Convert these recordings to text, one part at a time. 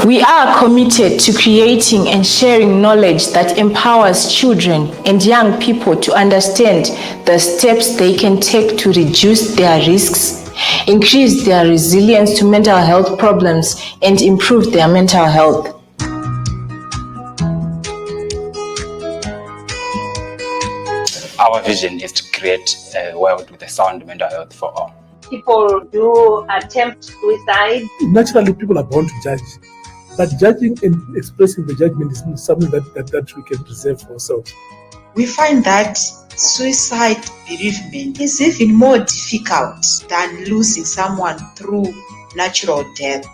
We are committed to creating and sharing knowledge that empowers children and young people to understand the steps they can take to reduce their risks, increase their resilience to mental health problems, and improve their mental health. Our vision is to create a world with a sound mental health for all. People do attempt suicide. Naturally, people are born to judge, but judging and expressing the judgment is something that we can reserve for ourselves. We find that suicide bereavement is even more difficult than losing someone through natural death.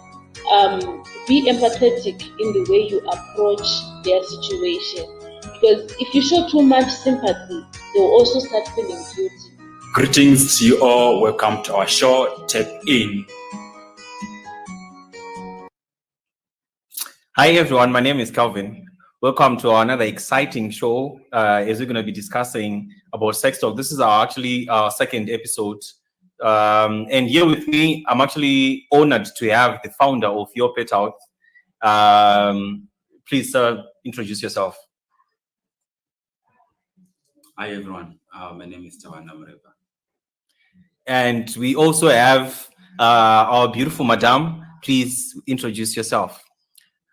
Be empathetic in the way you approach their situation, because if you show too much sympathy, they will also start feeling guilty. Greetings to you all. Welcome to our show, Tap In. Hi everyone, my name is Calvin. Welcome to another exciting show as we're going to be discussing about sex talk. This is our second episode. And here with me, I'm actually honored to have the founder of Your Pet Health. Please introduce yourself. Hi everyone, my name is Tawana Mreba. And we also have our beautiful madam. Please introduce yourself.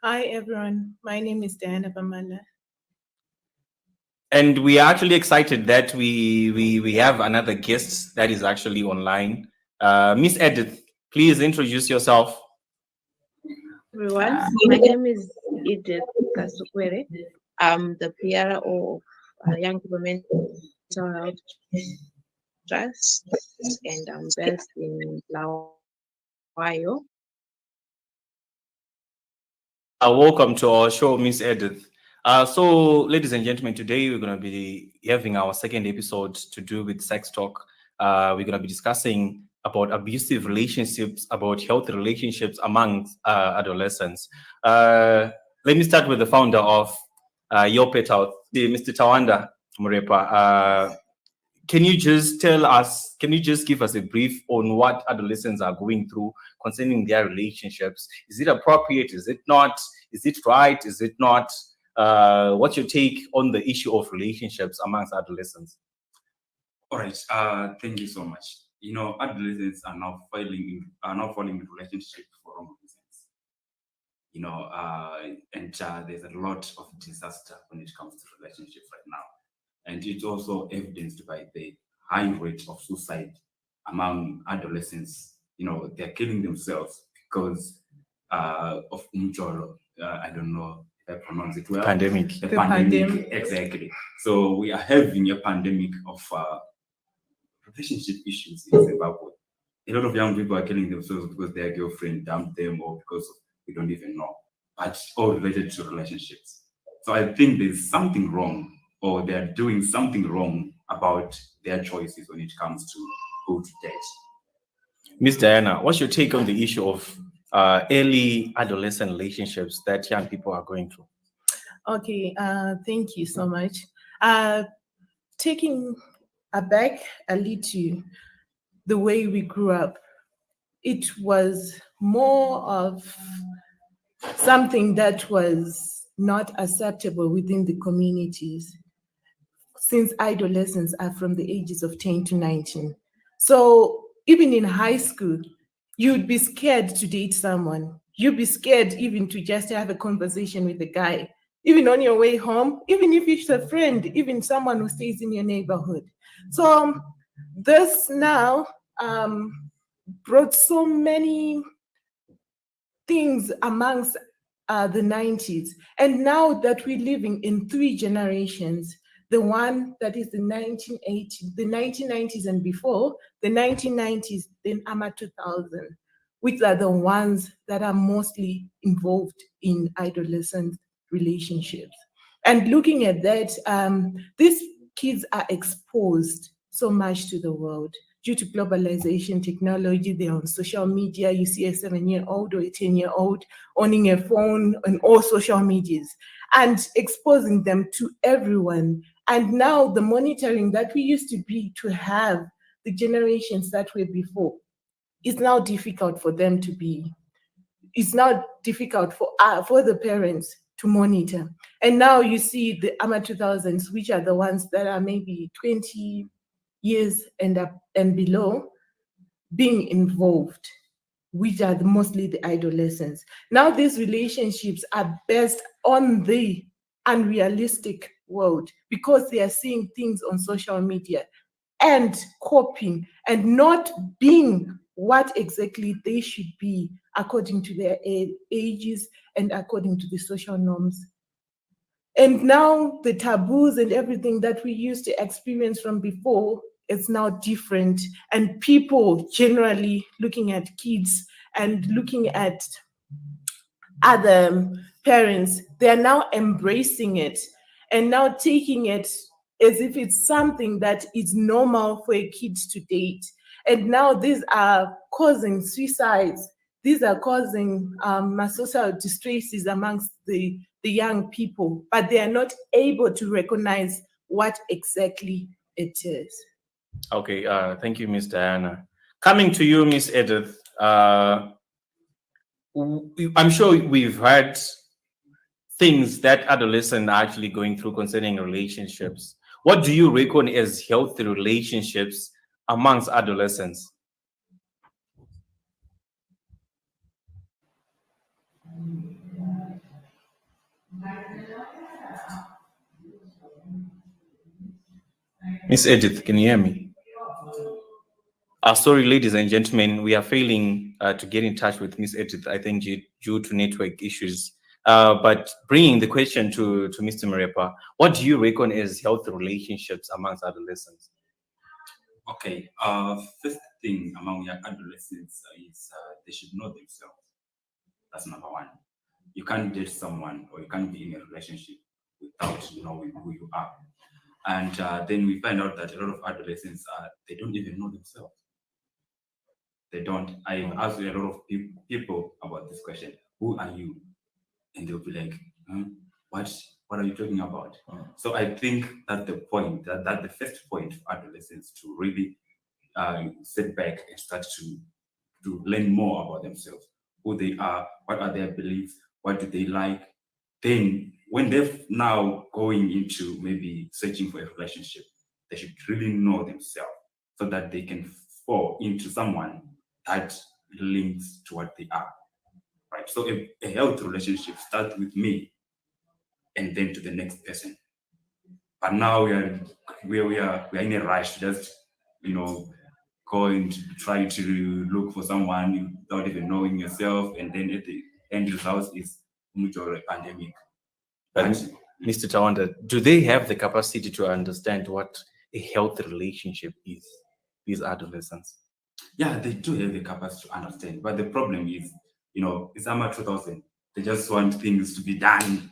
Hi everyone, my name is Diana Bamala. And we are actually excited that we have another guest that is actually online. Miss Edith, please introduce yourself. Everyone, my name is Edith Kasukwere. I'm the PRO of Young People Mental Health Trust, and I'm based in Lawayo. Welcome to our show, Miss Edith. So, ladies and gentlemen, today we're going to be having our second episode to do with sex talk. We're going to be discussing about abusive relationships, about healthy relationships among adolescents. Let me start with the founder of Your Pet Health, Mr. Tawanda Murepa. Can you just give us a brief on what adolescents are going through concerning their relationships? Is it appropriate? Is it not? Is it right? Is it not? What's your take on the issue of relationships amongst adolescents? All right, thank you so much. You know, adolescents are now falling in relationships for wrong reasons. You know, and there's a lot of disaster when it comes to relationships right now. And it's also evidenced by the high rate of suicide among adolescents. You know, they're killing themselves because of immature, I don't know if I pronounce it well. Pandemic. The pandemic, exactly. So we are having a pandemic of relationship issues in Zimbabwe. A lot of young people are killing themselves because their girlfriend dumped them or because we don't even know. But all related to relationships. So I think there's something wrong, or they're doing something wrong about their choices when it comes to who to date. Miss Diana, what's your take on the issue of early adolescent relationships that young people are going through? Okay, thank you so much. Taking back a little the way we grew up, it was more of something that was not acceptable within the communities, since adolescents are from the ages of 10 to 19. So even in high school, you'd be scared to date someone. You'd be scared even to just have a conversation with a guy, even on your way home, even if it's a friend, even someone who stays in your neighborhood. So this now brought so many things amongst the 90s. And now that we're living in three generations, the one that is the 1990s and before, the 1990s, then AMA 2000, which are the ones that are mostly involved in adolescent relationships. And looking at that, these kids are exposed so much to the world. Due to globalization, technology, they're on social media. You see a 7-year-old or a 10-year-old owning a phone on all social medias and exposing them to everyone. And now the monitoring that we used to be to have the generations that were before is now difficult for them to be it's now difficult for the parents to monitor. And now you see the amateur 2000s, which are the ones that are maybe 20 years and up and below, being involved, which are mostly the adolescents. Now these relationships are based on the unrealistic world because they are seeing things on social media and coping and not being what exactly they should be according to their ages and according to the social norms. And now the taboos and everything that we used to experience from before is now different. And people generally looking at kids and looking at other parents, they are now embracing it and now taking it as if it's something that is normal for a kid to date. And now these are causing suicides. These are causing social distresses amongst the young people, but they are not able to recognize what exactly it is. Okay, thank you, Miss Diana. Coming to you, Miss Edith, I'm sure we've heard things that adolescents are actually going through concerning relationships. What do you reckon as healthy relationships amongst adolescents? Miss Edith, can you hear me? Sorry, ladies and gentlemen, we are failing to get in touch with Miss Edith, I think due to network issues. But bringing the question to Mr. Marepa, what do you reckon is healthy relationships amongst adolescents? Okay, first thing among young adolescents is they should know themselves. That's number one. You can't date someone or you can't be in a relationship without knowing who you are. And then we find out that a lot of adolescents, they don't even know themselves. They don't. I've asked a lot of people about this question. Who are you? And they'll be like, what are you talking about? So I think that's the point, that the first point for adolescents to really sit back and start to learn more about themselves, who they are, what are their beliefs, what do they like. Then when they're now going into maybe searching for a relationship, they should really know themselves so that they can fall into someone that links to what they are. Right. So a healthy relationship starts with me and then to the next person. But now we are in a rush, just going to try to look for someone without even knowing yourself, and then at the end result is a pandemic. But Mr. Tawanda, do they have the capacity to understand what a healthy relationship is, these adolescents? Yeah, they do have the capacity to understand, but the problem is, it's amateur 2000. They just want things to be done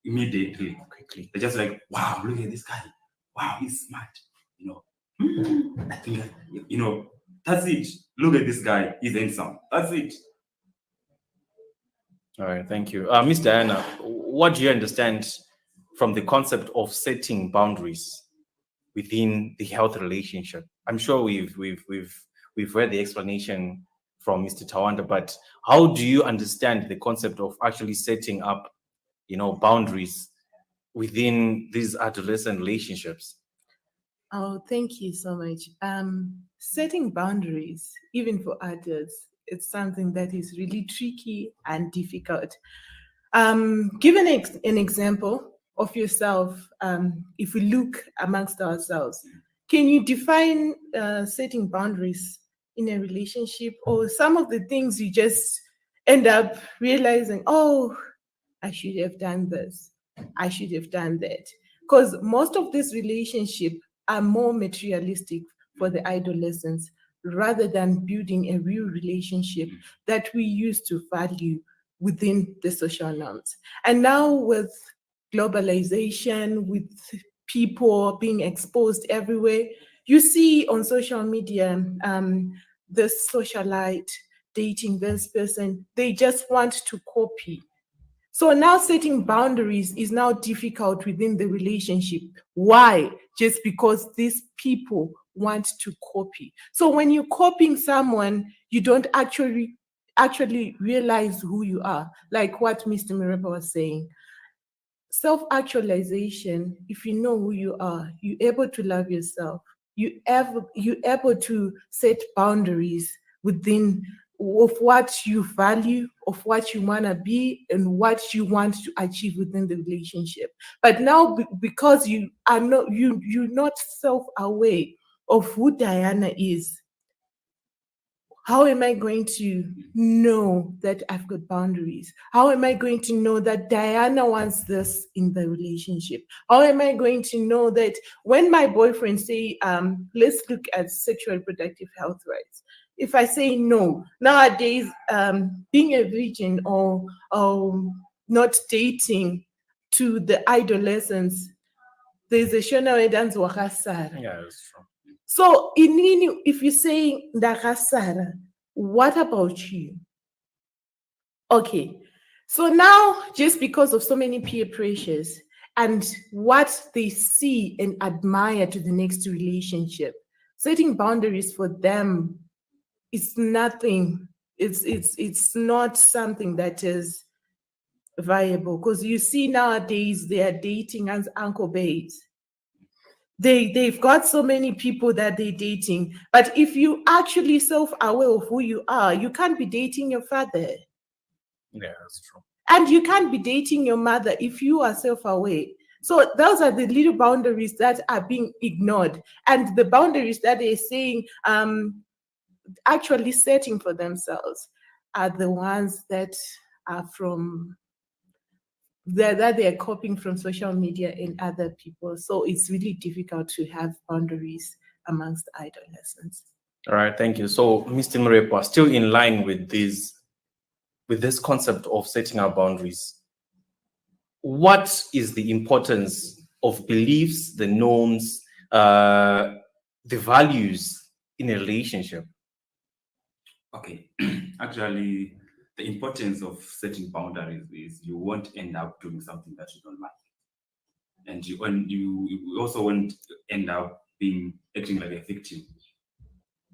immediately, quickly. They're just like, wow, look at this guy. Wow, he's smart. I think, that's it. Look at this guy. He's handsome. That's it. All right, thank you. Miss Diana, what do you understand from the concept of setting boundaries within the health relationship? I'm sure we've read the explanation from Mr. Tawanda, but how do you understand the concept of actually setting up, boundaries within these adolescent relationships? Oh, thank you so much. Setting boundaries, even for adults, it's something that is really tricky and difficult. Give an example of yourself. If we look amongst ourselves, can you define setting boundaries in a relationship, or some of the things you just end up realizing, oh, I should have done this, I should have done that? Because most of these relationships are more materialistic for the adolescents rather than building a real relationship that we used to value within the social norms. And now with globalization, with people being exposed everywhere, you see on social media, this socialite dating this person, they just want to copy. So now setting boundaries is now difficult within the relationship. Why? Just because these people want to copy. So when you're copying someone, you don't actually actually realize who you are, like what Mr. Mirepa was saying. Self-actualization, if you know who you are, you're able to love yourself. You're able to set boundaries within of what you value, of what you want to be, and what you want to achieve within the relationship. But now, because you are not, you're not self-aware of who Diana is, how am I going to know that I've got boundaries? How am I going to know that Diana wants this in the relationship? How am I going to know that when my boyfriend say, let's look at sexual reproductive health rights. If I say no, nowadays, being a virgin or not dating to the adolescents, there's a Shona Wedans Wakasara. Yeah, that's true. So if you're saying Dakasara, what about you? Okay, so now just because of so many peer pressures and what they see and admire to the next relationship, setting boundaries for them is nothing. It's not something that is viable, because you see nowadays they are dating as uncle babes. They've got so many people that they're dating. But if you actually self-aware of who you are, you can't be dating your father. Yeah, that's true. And you can't be dating your mother if you are self-aware. So those are the little boundaries that are being ignored. And the boundaries that they're saying actually setting for themselves are the ones that are from that they are copying from social media and other people. So it's really difficult to have boundaries amongst adolescents. All right, thank you. So, Mr. Mrepa, still in line with this concept of setting our boundaries, what is the importance of beliefs, the norms, the values in a relationship? Okay, actually, the importance of setting boundaries is you won't end up doing something that you don't like, and you also won't end up acting like a victim.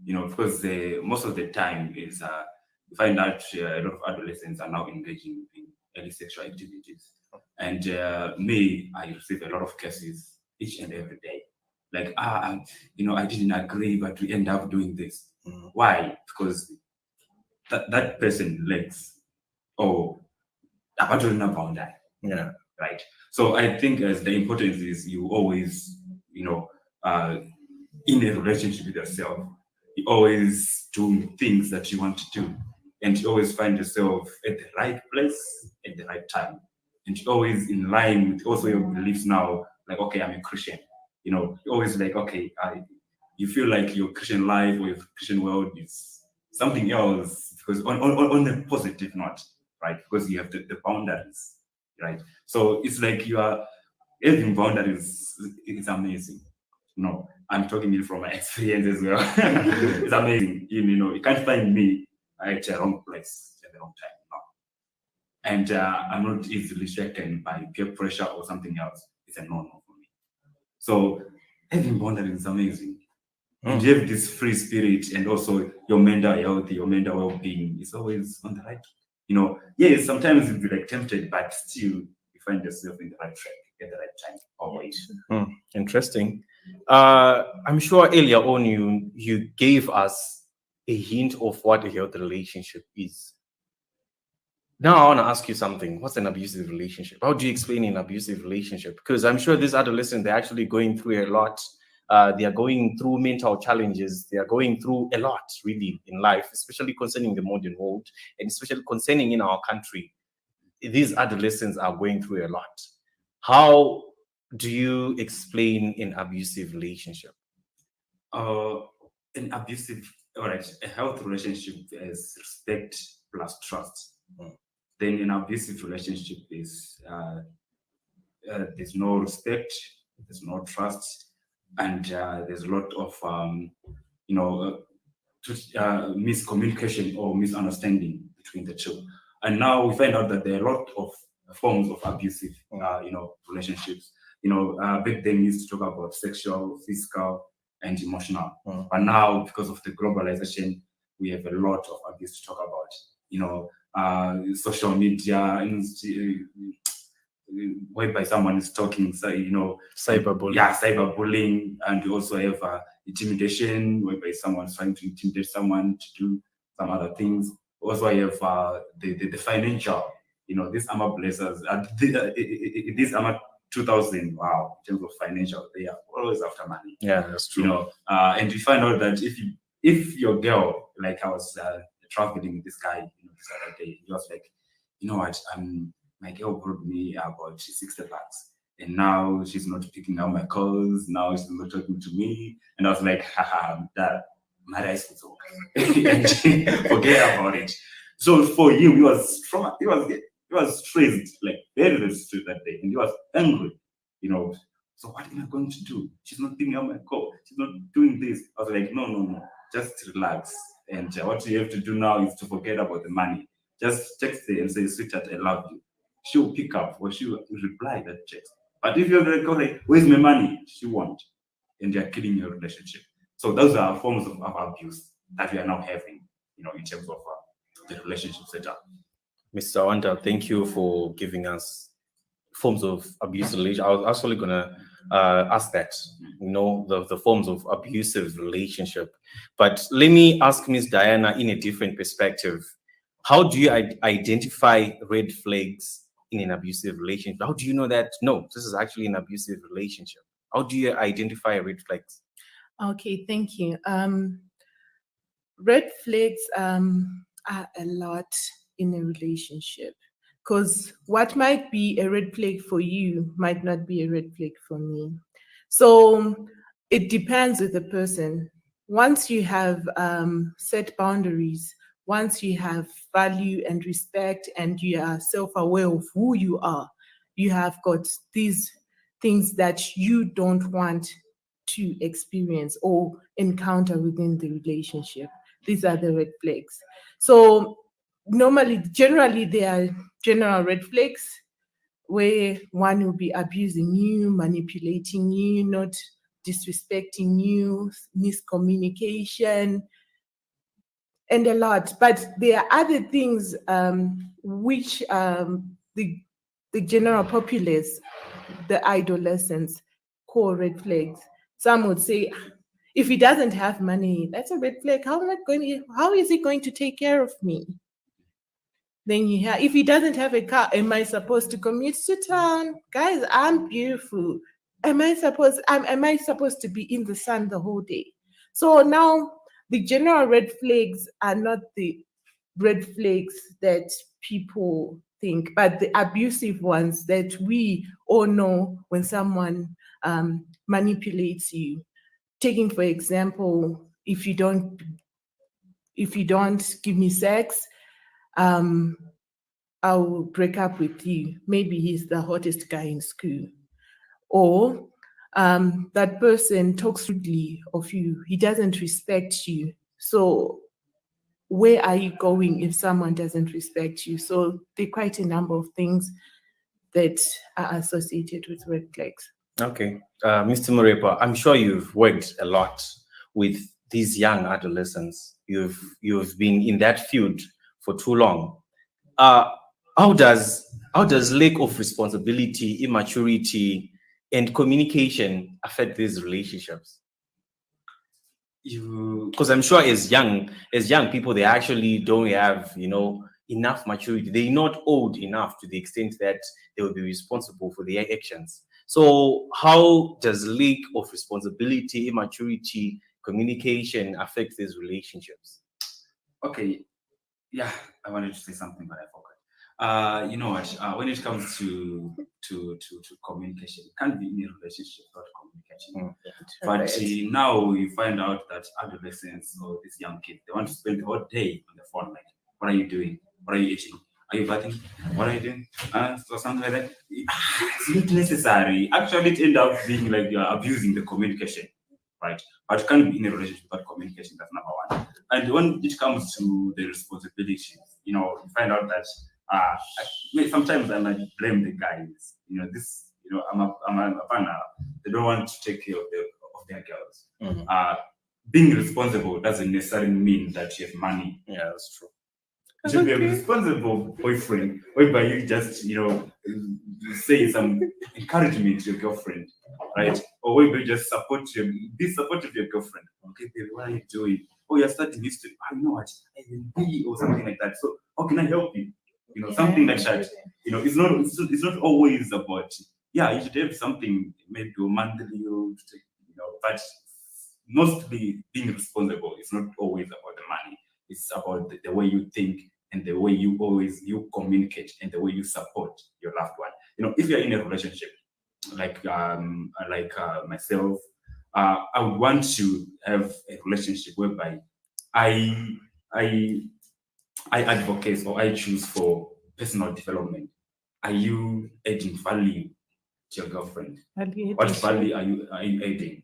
You know, because most of the time is you find out a lot of adolescents are now engaging in early sexual activities, and I receive a lot of cases each and every day. Like, I didn't agree, but we end up doing this. Why? Because that person likes, about boundary. Yeah. Right. So I think as the importance is you always, in a relationship with yourself, you always do things that you want to do, and you always find yourself at the right place at the right time, and you're always in line with also your beliefs now. Like, okay, I'm a Christian. You're always like, okay, you feel like your Christian life or your Christian world is something else, because on a positive note, right? Because you have the boundaries, right? So it's like you are having boundaries. It's amazing. No, I'm talking it from my experience as well. It's amazing. You can't find me at the wrong place at the wrong time. No. And I'm not easily shaken by peer pressure or something else. It's a no-no for me. So having boundaries is amazing. And you have this free spirit, and also your mental health, your mental well-being is always on the right. Yes, sometimes you'll be like tempted, but still you find yourself in the right track at the right time, always. Interesting. I'm sure earlier on you gave us a hint of what a healthy relationship is. Now I want to ask you something. What's an abusive relationship? How do you explain an abusive relationship? Because I'm sure these adolescents, they're actually going through a lot. They are going through mental challenges. They are going through a lot, really, in life, especially concerning the modern world, and especially concerning in our country. These adolescents are going through a lot. How do you explain an abusive relationship? An abusive, all right, a healthy relationship is respect plus trust. Then an abusive relationship is there's no respect, there's no trust, and there's a lot of miscommunication or misunderstanding between the two. And now we find out that there are a lot of forms of abusive relationships. Back then we used to talk about sexual, physical, and emotional. But now, because of the globalization, we have a lot of abuse to talk about. social media, whereby someone is talking, Cyberbullying. Yeah, cyberbullying, and you also have intimidation, whereby someone's trying to intimidate someone to do some other things. Also, I have the financial, these armor blazers, these armor 2000, wow, in terms of financial, they are always after money. Yeah, that's true. And you find out that if your girl, like I was traveling with this guy, this other day, he was like, you know what, my girl brought me about 60 bucks. And now she's not picking up my calls. Now she's not talking to me. And I was like, haha, that my eyes was over. Forget about it. So for him, he was stressed, like very stressed that day. And he was angry, So what am I going to do? She's not picking up my call. She's not doing this. I was like, no. Just relax. And what you have to do now is to forget about the money. Just text her and say, sweetheart, I love you. She'll pick up or she'll reply that text. But if you're going to go like, where's my money? She won't. And they're killing your relationship. So those are forms of abuse that we are now having, in terms of the relationship setup. Mr. Wanda, thank you for giving us forms of abuse relationship. I was actually gonna ask that, the forms of abusive relationship. But let me ask Ms. Diana in a different perspective. How do you identify red flags in an abusive relationship? How do you know that, no, this is actually an abusive relationship? How do you identify red flags? Okay, thank you. Red flags are a lot in a relationship, because what might be a red flag for you might not be a red flag for me. So it depends with the person. Once you have set boundaries, once you have value and respect and you are self-aware of who you are, you have got these things that you don't want to experience or encounter within the relationship. These are the red flags. So generally, there are general red flags where one will be abusing you, manipulating you, not disrespecting you, miscommunication, and a lot. But there are other things which the general populace, the adolescents, call red flags. Some would say, if he doesn't have money, that's a red flag. How is he going to take care of me? Then you hear, if he doesn't have a car, am I supposed to commute to town? Guys, I'm beautiful. Am I supposed to be in the sun the whole day? So now the general red flags are not the red flags that people think, but the abusive ones that we all know when someone manipulates you. Taking, for example, if you don't give me sex, I'll break up with you. Maybe he's the hottest guy in school. Or that person talks rudely of you. He doesn't respect you. So where are you going if someone doesn't respect you? So there are quite a number of things that are associated with red flags. Okay. Mr. Morepa, I'm sure you've worked a lot with these young adolescents. You've been in that field for too long. How does lack of responsibility, immaturity, and communication affect these relationships? Because I'm sure as young people, they actually don't have enough maturity. They're not old enough to the extent that they will be responsible for their actions. So how does lack of responsibility, immaturity, communication affect these relationships? Okay, yeah, I wanted to say something, but I forgot. You know what? When it comes to communication, you can't be in a relationship without communication. But now you find out that adolescents or these young kids, they want to spend the whole day on the phone. Like, what are you doing? What are you eating? Are you bathing? What are you doing? So something like that. It's not necessary. Actually, it ends up being like you're abusing the communication, right? But you can't be in a relationship without communication. That's number one. And when it comes to the responsibilities, you find out that sometimes I might blame the guys. I'm a partner. They don't want to take care of their girls. Mm-hmm. Being responsible doesn't necessarily mean that you have money. Yeah, that's true. You should be a Okay. responsible boyfriend, whereby you just, you say some encouragement to your girlfriend, right? Or whereby you just be supportive of your girlfriend. Okay, baby, what are you doing? Oh, you're studying history. I know what I will be, or something like that. So, how can I help you? Something like that. It's not always about. Yeah, you should have something maybe monthly, but mostly being responsible is not always about the money. It's about the way you think and the way you communicate and the way you support your loved one. If you're in a relationship like myself, I would want to have a relationship whereby I I I advocate or I choose for personal development. Are you adding value to your girlfriend? What value are you adding?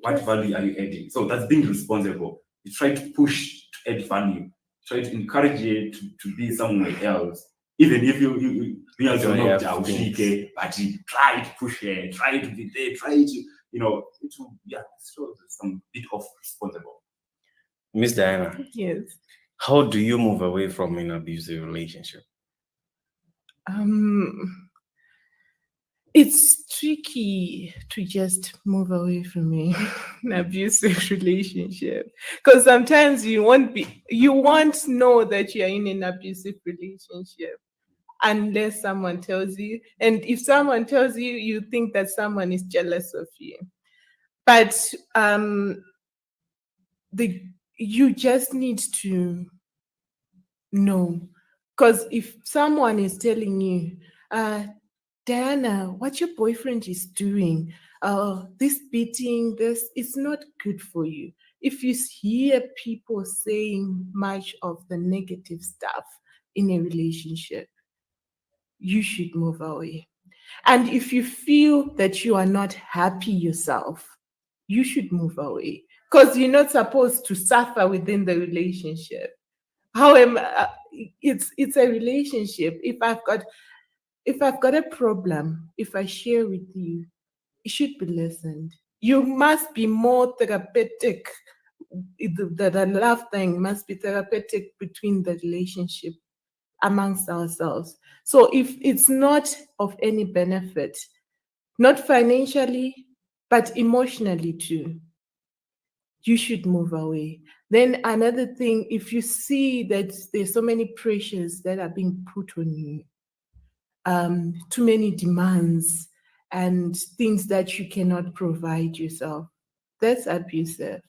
What value are you adding? So that's being responsible. You try to push to add value, try to encourage you to be somewhere else. Even if you also not but you try to push her, try to be there, try to, show some bit of responsible. Miss Diana, Yes. how do you move away from an abusive relationship? It's tricky to just move away from an abusive relationship because sometimes you won't know that you're in an abusive relationship unless someone tells you. And if someone tells you, you think that someone is jealous of you. But you just need to know, because if someone is telling you, Diana, what your boyfriend is doing, this beating, this, it's not good for you. If you hear people saying much of the negative stuff in a relationship, you should move away. And if you feel that you are not happy yourself, you should move away, because you're not supposed to suffer within the relationship. However, it's a relationship. If I've got a problem, if I share with you, it should be listened. You must be more therapeutic. The love thing must be therapeutic between the relationship amongst ourselves. So if it's not of any benefit, not financially, but emotionally too, you should move away. Then another thing, if you see that there's so many pressures that are being put on you, too many demands and things that you cannot provide yourself, that's abusive.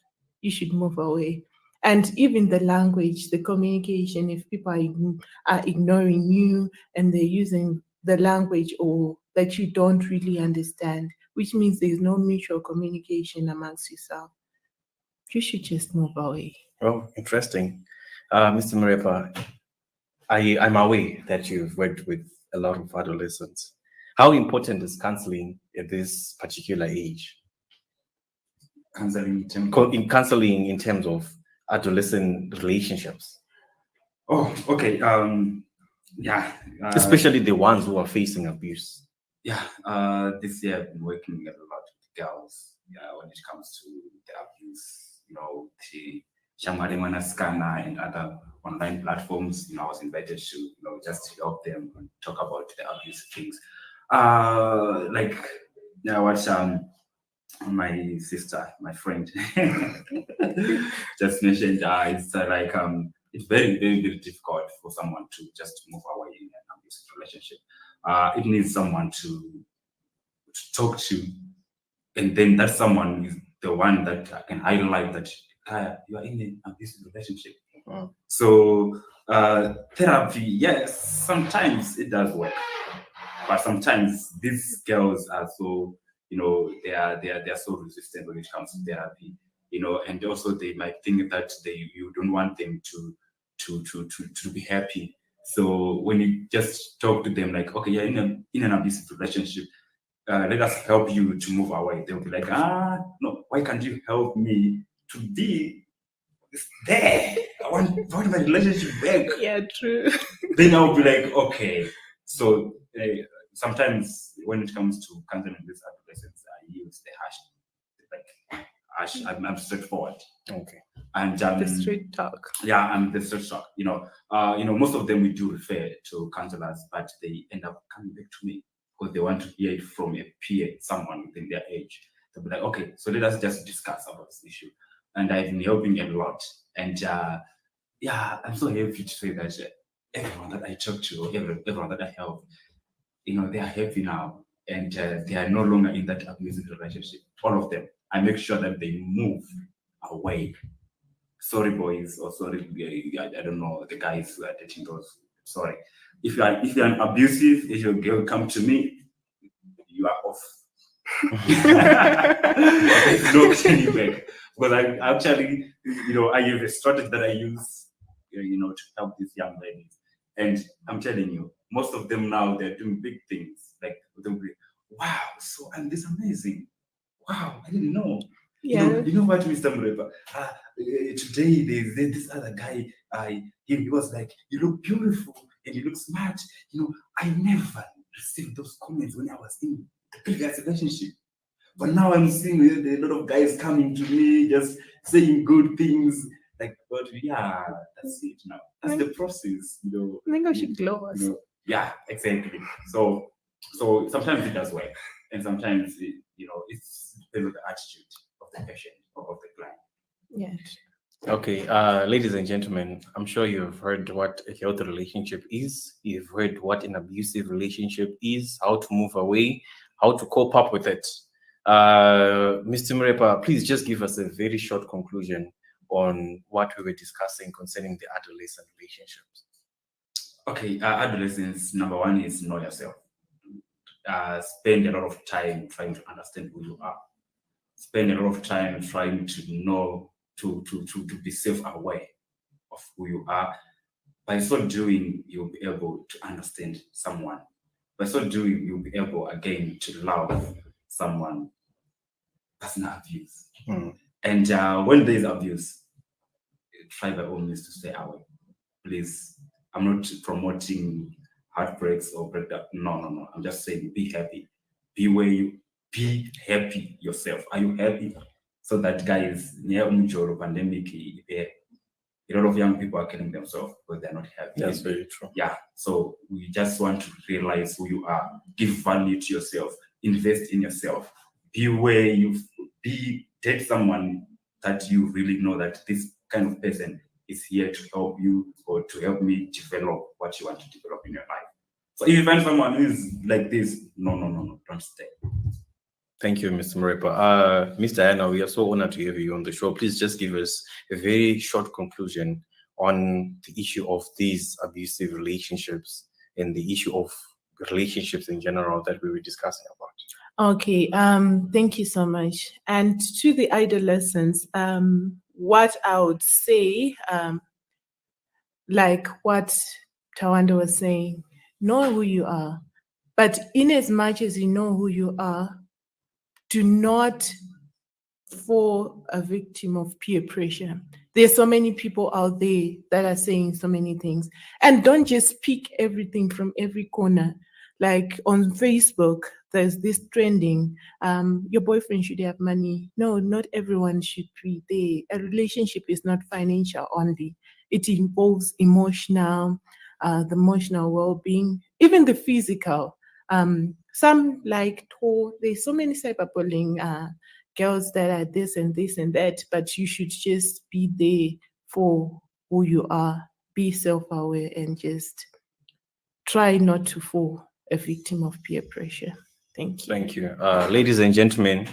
You should move away. And even the language, the communication, if people are ignoring you and they're using the language or that you don't really understand, which means there's no mutual communication amongst yourself, you should just move away. Oh, interesting. Mr. Marepa, I'm aware that you've worked with a lot of adolescents. How important is counseling at this particular age? Counseling in terms of adolescent relationships. Oh, okay. Yeah. Especially the ones who are facing abuse. Yeah. This year I've been working a lot with girls. Yeah, when it comes to the abuse, the Shamarimana Scanner and other online platforms. I was invited to, just help them and talk about the abuse things. What my sister, my friend, just mentioned, it's very, very, very difficult for someone to just move away in an abusive relationship. It needs someone to talk to, and then that someone is the one that can highlight that you are in an abusive relationship. Wow. So therapy, yes, sometimes it does work, but sometimes these girls are so, they are so resistant when it comes to therapy, and also they might think that you don't want them to be happy. So when you just talk to them like, okay, you're in an abusive relationship, let us help you to move away. They'll be like, no, why can't you help me to be there? I want my relationship back. Yeah, true. Then I'll be like, okay. So sometimes when it comes to counseling with adolescents, I use the hash, like I'm straightforward. Okay. And The straight talk. yeah, I'm the straight talk. Most of them we do refer to counselors, but they end up coming back to me because they want to hear it from a peer, someone within their age. They'll be like, okay, so let us just discuss about this issue. And I've been helping a lot. And yeah, I'm so happy to say that everyone that I talk to, everyone that I help, they are happy now. And they are no longer in that abusive relationship. All of them. I make sure that they move away. Sorry, boys, or sorry, I don't know, the guys who are dating those. Sorry. If you're an abusive, if your girl come to me, you are off. There's no turning back. Because I actually, I have a strategy that I use, to help these young ladies. And I'm telling you, most of them now, they're doing big things. Like, they'll be, wow, so I'm this amazing. Wow, I didn't know. Yeah. You know what, Mr. Mrepa? Today there's this other guy. He was like, "You look beautiful and you look smart." I never received those comments when I was in the previous relationship. But now I'm seeing a lot of guys coming to me, just saying good things. Like, but yeah, that's it now. That's the process, I think I should glow us. Yeah, exactly. So sometimes it does work, and sometimes it's depends on the attitude of the patient or of the client. Yes. Okay, ladies and gentlemen, I'm sure you've heard what a healthy relationship is. You've heard what an abusive relationship is, how to move away, how to cope up with it. Mr. Mrepa, please just give us a very short conclusion on what we were discussing concerning the adolescent relationships. Okay, adolescents, number one is know yourself. Spend a lot of time trying to understand who you are. Spend a lot of time trying to know, to be self-aware of who you are. By so doing, you'll be able to understand someone. By so doing, you'll be able again to love someone. Personal abuse. And when there's abuse, try by all means to stay away. Please, I'm not promoting heartbreaks or breakdown. No. I'm just saying be happy. Be where you be happy yourself. Are you happy? So that guys, near pandemic, a lot of young people are killing themselves because they're not happy. That's very true. Yeah. So we just want to realize who you are. Give value to yourself. Invest in yourself. Be where you be. Date someone that you really know that this kind of person is here to help you or to help me develop what you want to develop in your life. So if you find someone who is like this, no, don't stay. Thank you, Mr. Mrepa. Ms. Diana, we are so honored to have you on the show. Please just give us a very short conclusion on the issue of these abusive relationships and the issue of relationships in general that we were discussing about. Okay, thank you so much. And to the adolescents, what I would say, like what Tawanda was saying, know who you are. But in as much as you know who you are, do not fall a victim of peer pressure. There's so many people out there that are saying so many things. And don't just pick everything from every corner. Like on Facebook, there's this trending, your boyfriend should have money. No, not everyone should be there. A relationship is not financial only. It involves emotional, the emotional well-being, even the physical. Some like there's so many cyberbullying girls that are this and this and that, but you should just be there for who you are, be self-aware, and just try not to fall a victim of peer pressure. Thank you. Thank you. Ladies and gentlemen,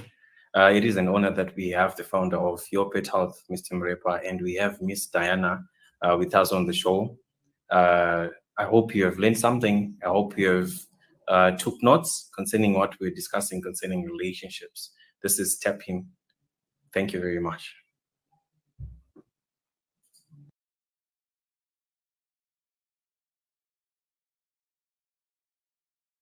it is an honor that we have the founder of Your Pet Health, Mr. Mrepa, and we have Miss Diana with us on the show. I hope you have learned something. I hope you have took notes concerning what we're discussing concerning relationships. This is Tap In. Thank you very much.